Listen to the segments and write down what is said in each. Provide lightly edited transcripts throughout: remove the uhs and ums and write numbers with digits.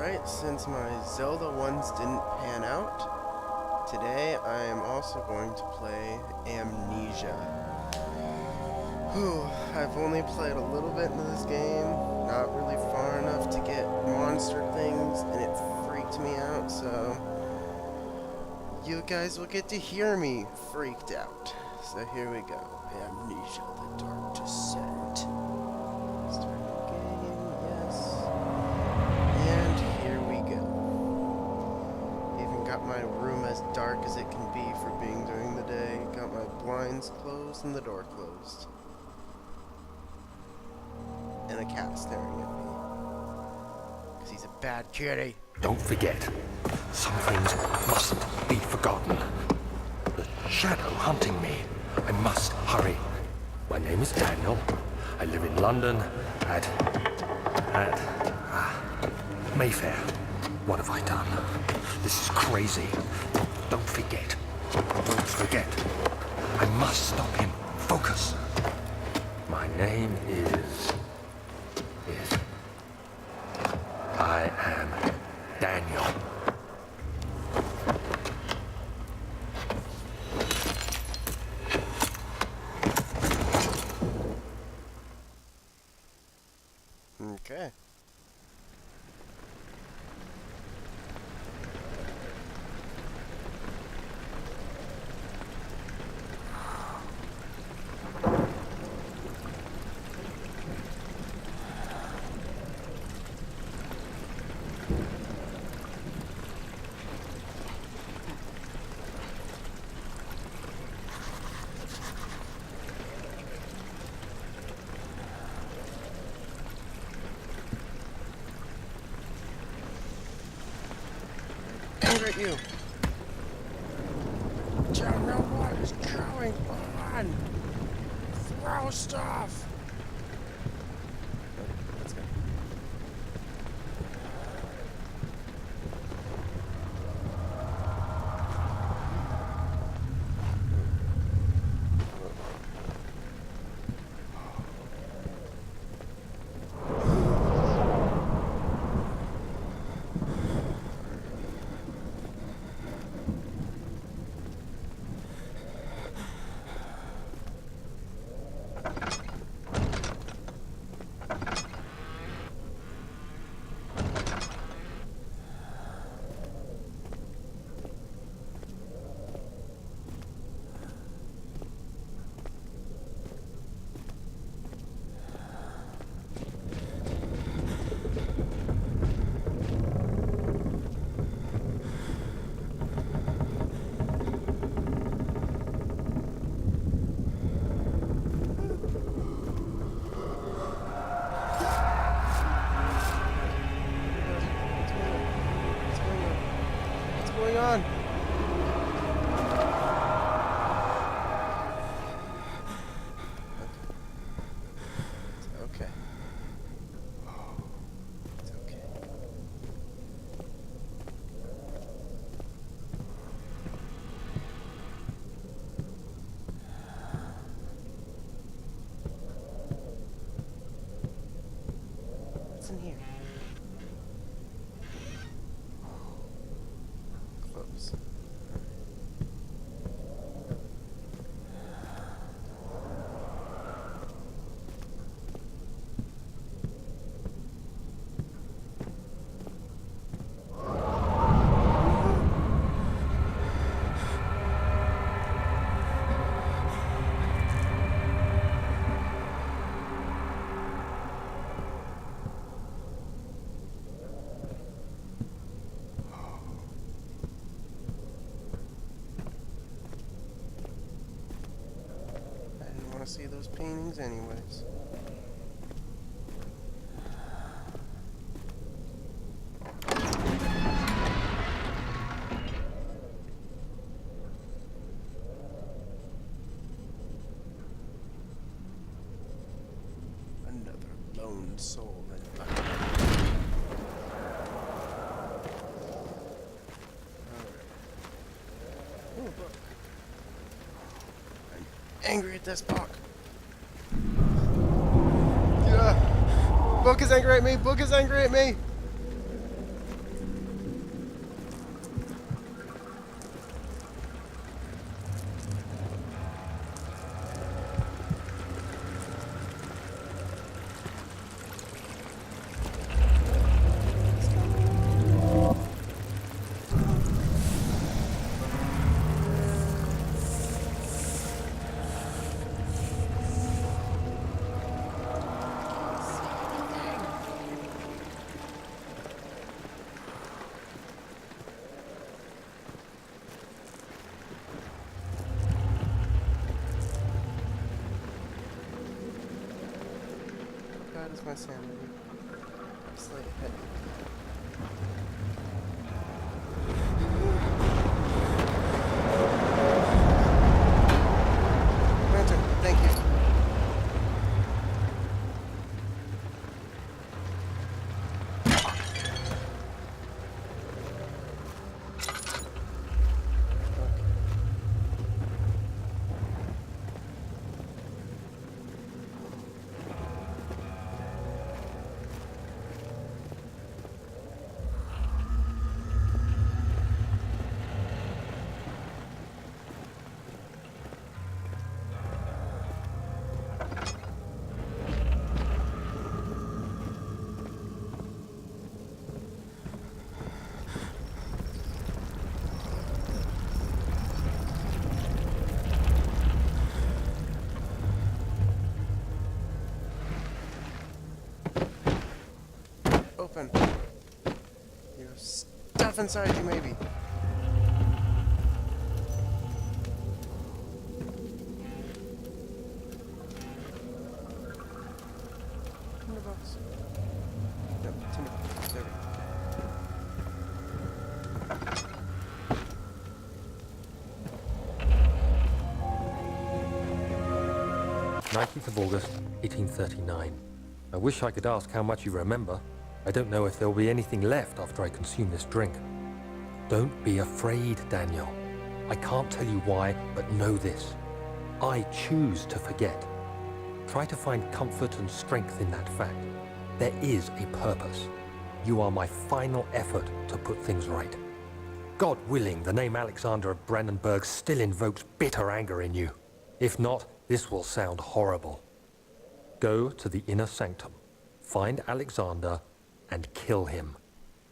Alright, since my Zelda ones didn't pan out, today I am also going to play Amnesia. Whew, I've only played a little bit into this game, not really far enough to get monster things, and it freaked me out, so you guys will get to hear me freaked out. So here we go. Amnesia, the Dark Descent. Start the game, yes. And here we go. Even got my room as dark as it can be for being during the day. Got my blinds closed and the door closed. And a cat staring at me. Because he's a bad kitty. Don't forget, some things mustn't be forgotten. The shadow hunting me. I must hurry. My name is Daniel. I live in London at Mayfair. What have I done? This is crazy. Don't forget. Don't forget. I must stop him. Focus. My name is... I am Daniel. Okay. Angry at you. Don't know what is going on. Throw stuff. Let's go. Going on? Okay. It's okay. What's in here? Close. See those paintings anyways. Another lone soul in a bucket. Alright. Ooh, book. I'm angry at this book. Book is angry at me! Book is angry at me! is my sanity? Slight head. Lantern, thank you. Open. You have stuff inside you, maybe. Tinderbox. No, tinderbox. There we go. 19th of August, 1839. I wish I could ask how much you remember. I don't know if there will be anything left after I consume this drink. Don't be afraid, Daniel. I can't tell you why, but know this. I choose to forget. Try to find comfort and strength in that fact. There is a purpose. You are my final effort to put things right. God willing, the name Alexander of Brandenburg still invokes bitter anger in you. If not, this will sound horrible. Go to the inner sanctum, find Alexander, and kill him.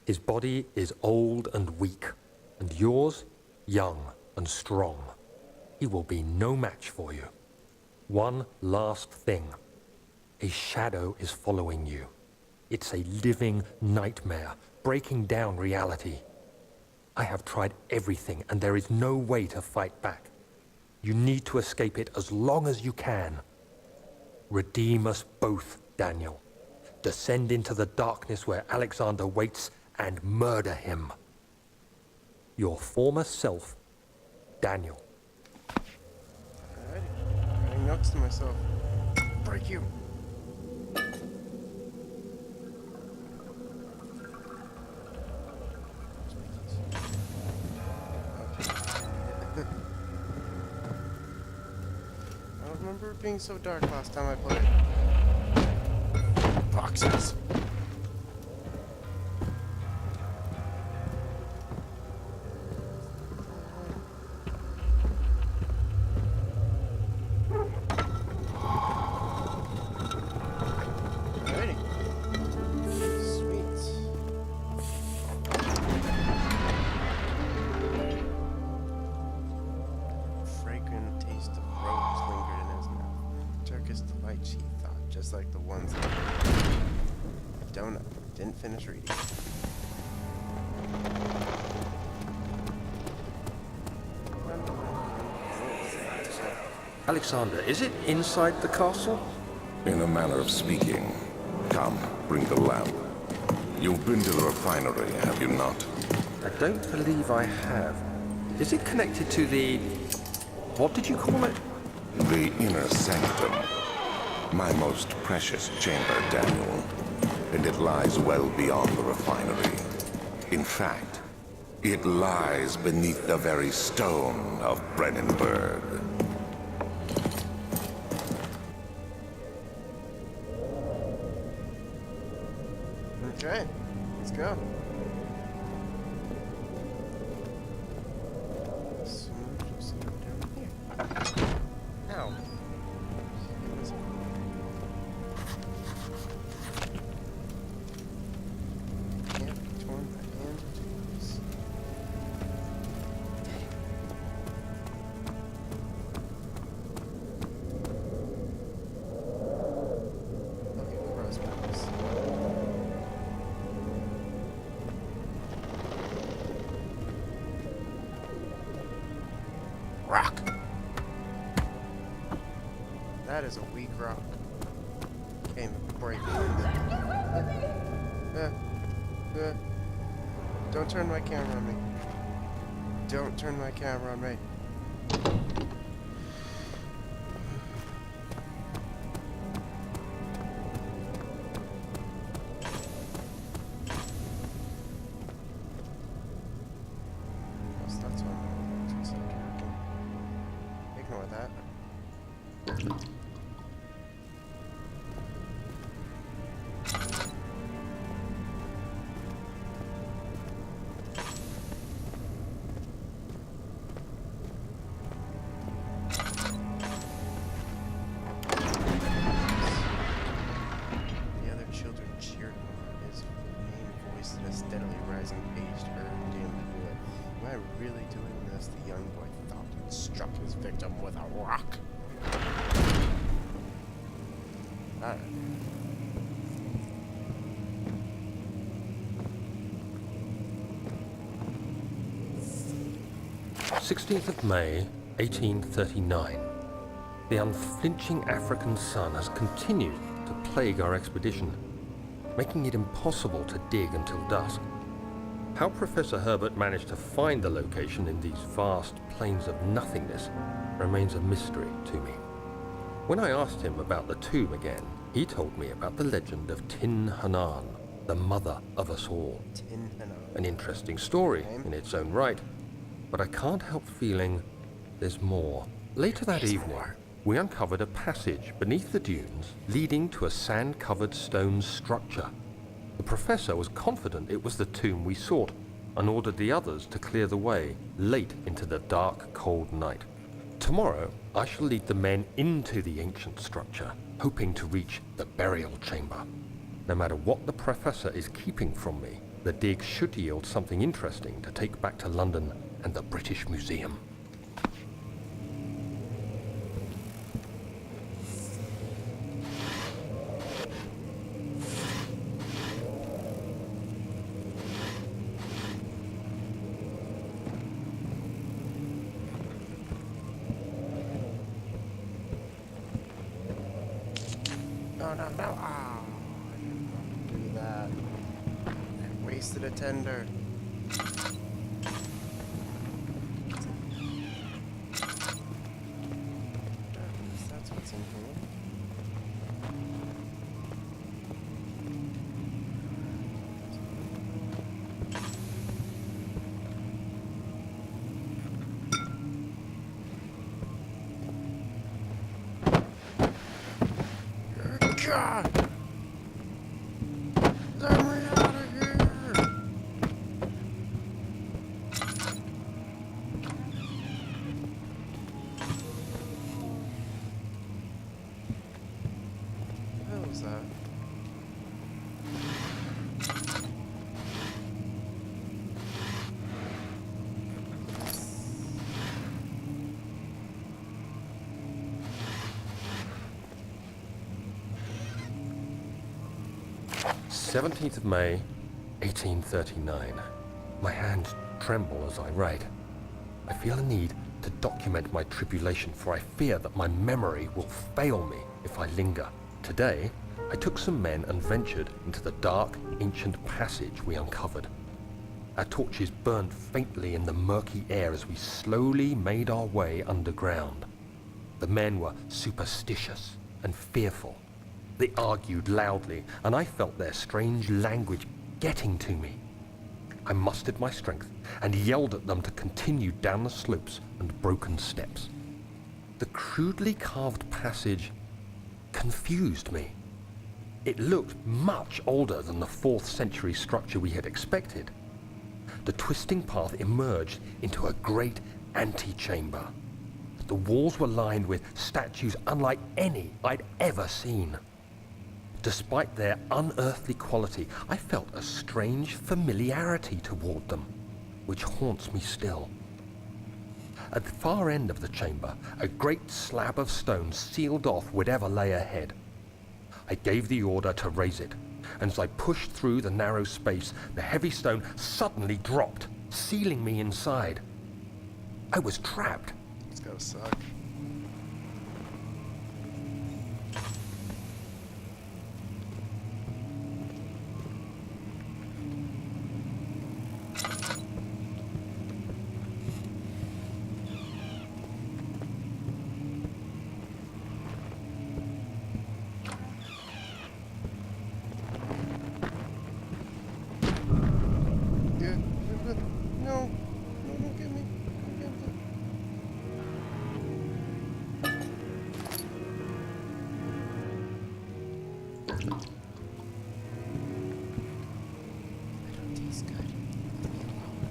His body is old and weak, and yours, young and strong. He will be no match for you. One last thing. A shadow is following you. It's a living nightmare, breaking down reality. I have tried everything, and there is no way to fight back. You need to escape it as long as you can. Redeem us both, Daniel. Descend into the darkness where Alexander waits and murder him. Your former self, Daniel. Alrighty. Writing notes to myself. Break you. I don't remember it being so dark last time I played. Boxes. Alrighty. Sweet. Fragrant taste of rose lingered in his mouth. Turkish delight, she thought, just like the ones that don't know. Didn't finish reading. Alexander, is it inside the castle? In a manner of speaking. Come, bring the lamp. You've been to the refinery, have you not? I don't believe I have. Is it connected to the... what did you call it? The inner sanctum. My most precious chamber, Daniel. And it lies well beyond the refinery. In fact, it lies beneath the very stone of Brandenburg. Okay, let's go. So, just go down here. Ow. What is it? Can't be torn by hand or tools. Okay, crow's petals. Rock. That is a weak rock. Came breaking into. Don't turn my camera on me. Don't turn my camera on me. That's on. Just working. Ignore that. 16th of May, 1839. The unflinching African sun has continued to plague our expedition, making it impossible to dig until dusk. How Professor Herbert managed to find the location in these vast plains of nothingness remains a mystery to me. When I asked him about the tomb again, he told me about the legend of Tin Hanan, the mother of us all. Tin Hanan. An interesting story in its own right, but I can't help feeling there's more. Later that evening, we uncovered a passage beneath the dunes leading to a sand-covered stone structure. The professor was confident it was the tomb we sought and ordered the others to clear the way late into the dark, cold night. Tomorrow, I shall lead the men into the ancient structure, hoping to reach the burial chamber. No matter what the professor is keeping from me, the dig should yield something interesting to take back to London and the British Museum. No. Oh, I didn't want to do that. I wasted a tender. That's what's in here. God! Let me out of here! What the hell was that? th of May, 1839. My hands tremble as I write. I feel a need to document my tribulation, for I fear that my memory will fail me if I linger. Today, I took some men and ventured into the dark, ancient passage we uncovered. Our torches burned faintly in the murky air as we slowly made our way underground. The men were superstitious and fearful. They argued loudly, and I felt their strange language getting to me. I mustered my strength and yelled at them to continue down the slopes and broken steps. The crudely carved passage confused me. It looked much older than the 4th century structure we had expected. The twisting path emerged into a great antechamber. The walls were lined with statues unlike any I'd ever seen. Despite their unearthly quality, I felt a strange familiarity toward them, which haunts me still. At the far end of the chamber, a great slab of stone sealed off whatever lay ahead. I gave the order to raise it, and as I pushed through the narrow space, the heavy stone suddenly dropped, sealing me inside. I was trapped. It's gotta suck. Yeah. No. No, don't get me. Don't get me. I don't taste good. Leave me alone.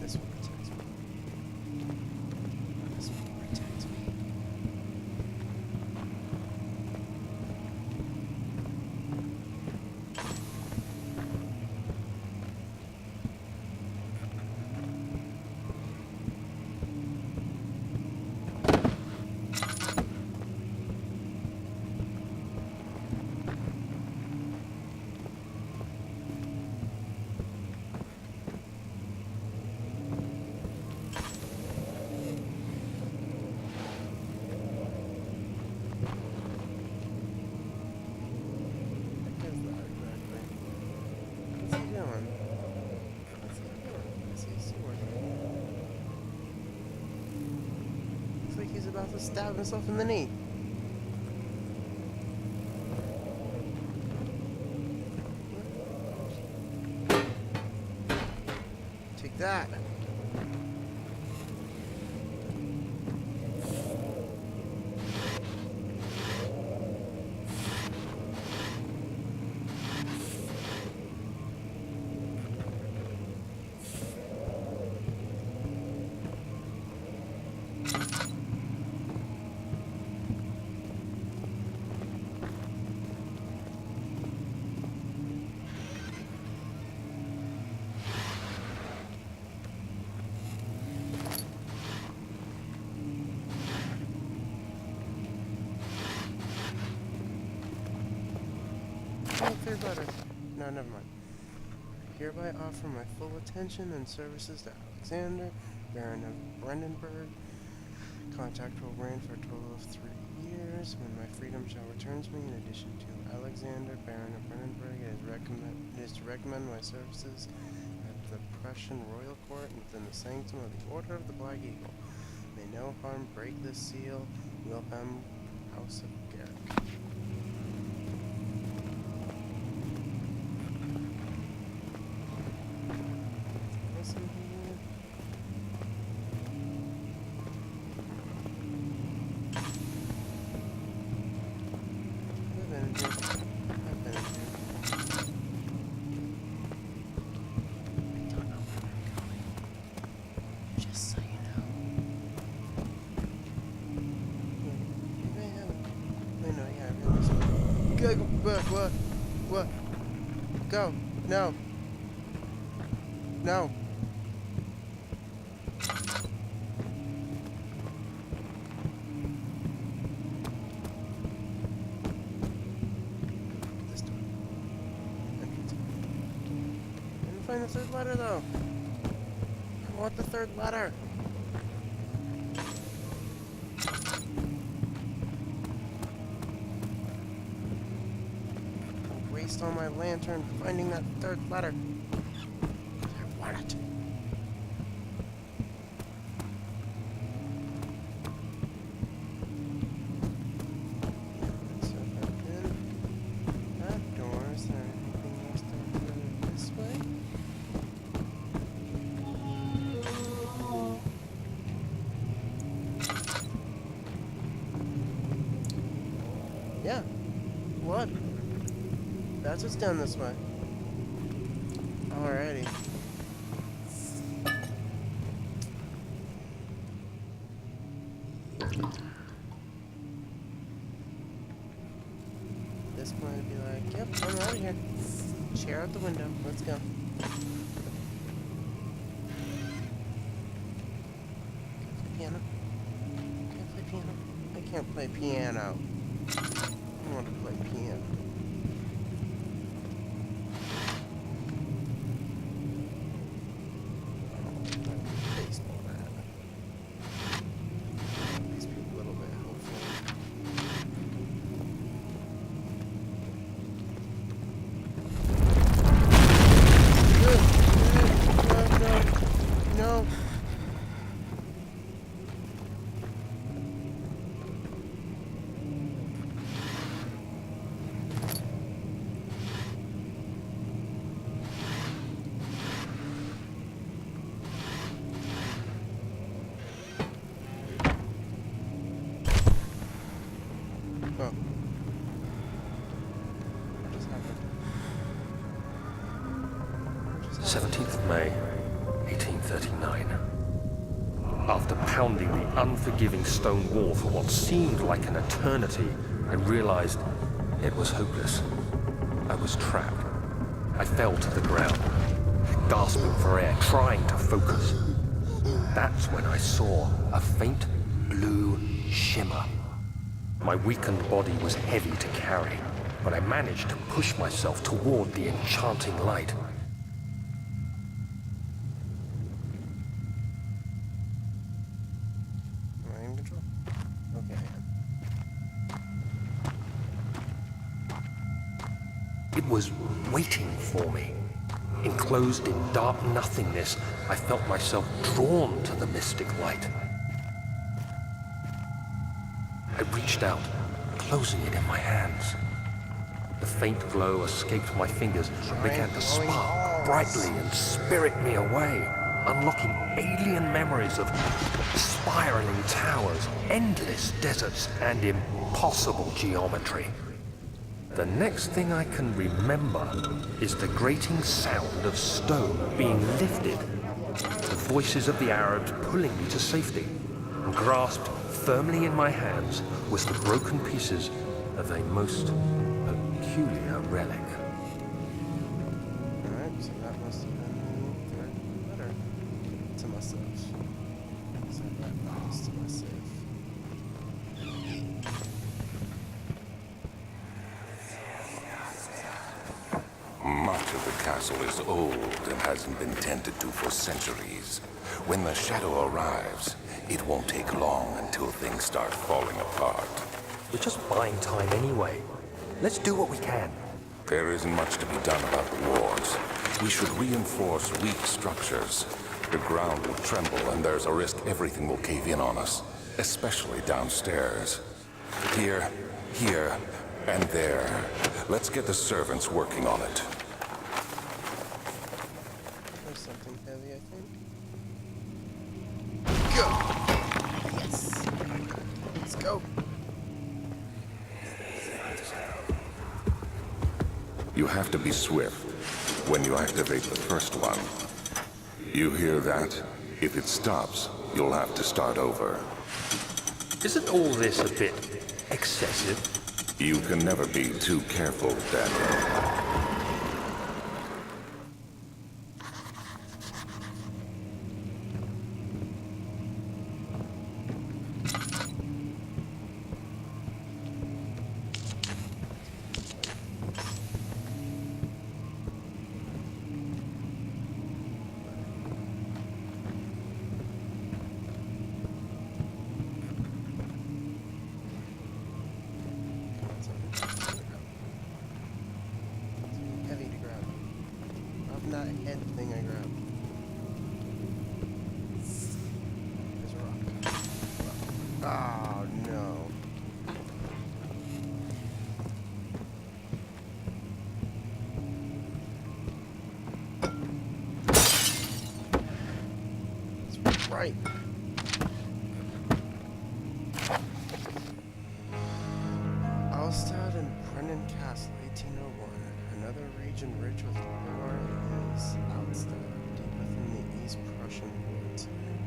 This will protect me. This will protect me. What is that exactly? What's he doing? What's he doing? Is he swording? Looks like he's about to stab himself in the knee. Take that. Oh, third letter. No, never mind. I hereby offer my full attention and services to Alexander, Baron of Brandenburg. Contract will reign for a total of 3 years. When my freedom shall return to me, in addition to Alexander, Baron of Brandenburg, it is to recommend my services at the Prussian royal court and within the sanctum of the Order of the Black Eagle. May no harm break this seal. Wilhelm, House of Garrick. Listen here. I've been in here. I've been in here. I don't know where I'm going. Just so you know. Maybe I haven't. Wait, no, yeah, I've been this way. Go, what? Go. No. No. This door. Entrance. Didn't find the third letter though. I want the third letter. I'll waste all my lantern finding that third letter. I want it. So if I've been that door, is there anything else to go this way? Yeah. What? That's what's down this way. Alrighty. This point would be like, yep, I'm out of here. Chair out the window. Let's go. piano. Can I play piano? I can't play piano. I want to play piano. Baseball bat. At least be a little bit helpful. No. Oh. What just happened? 17th of May, 1839. After pounding the unforgiving stone wall for what seemed like an eternity, I realized it was hopeless. I was trapped. I fell to the ground, gasping for air, trying to focus. That's when I saw a faint blue shimmer. My weakened body was heavy to carry, but I managed to push myself toward the enchanting light. Am I in control? Okay. It was waiting for me. Enclosed in dark nothingness, I felt myself drawn to the mystic light. I reached out, closing it in my hands. The faint glow escaped my fingers and began to spark brightly and spirit me away, unlocking alien memories of spiraling towers, endless deserts, and impossible geometry. The next thing I can remember is the grating sound of stone being lifted, the voices of the Arabs pulling me to safety, and grasped firmly in my hands was the broken pieces of a most peculiar relic. Alright, so that must have been the third letter to myself. So that goes to myself. Much of the castle is old and hasn't been tended to for centuries. When the shadow arrives, it won't take long until things start falling apart. We're just buying time anyway. Let's do what we can. There isn't much to be done about the walls. We should reinforce weak structures. The ground will tremble and there's a risk everything will cave in on us, especially downstairs. Here, and there. Let's get the servants working on it. There's something heavy, I think. Go! Yes! Let's go! You have to be swift when you activate the first one. You hear that? If it stops, you'll have to start over. Isn't all this a bit excessive? You can never be too careful, Daniel. Heavy to grab. Not a head thing I grabbed. There's a rock. Oh no. That's right. Alstad and Brennan Castle, 1801. Another region rich with lore is Alstad, deep within the East Prussian woods.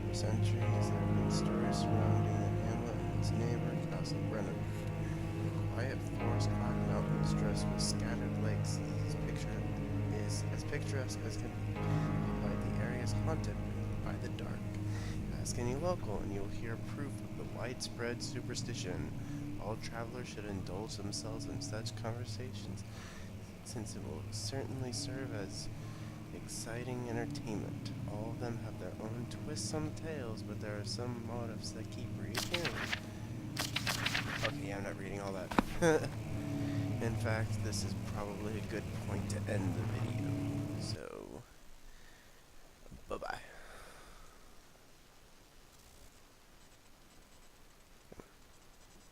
For centuries, there have been stories surrounding the hamlet and its neighbor, Castle Brennan. Quiet forest-clad mountains dressed with scattered lakes is as picturesque as can be, but the area is haunted by the dark, Ask any local and you'll hear proof of the widespread superstition. All travelers should indulge themselves in such conversations, since it will certainly serve as exciting entertainment. All of them have their own twists on the tales, but there are some motifs that keep reappearing. Okay, yeah, I'm not reading all that. In fact, this is probably a good point to end the video.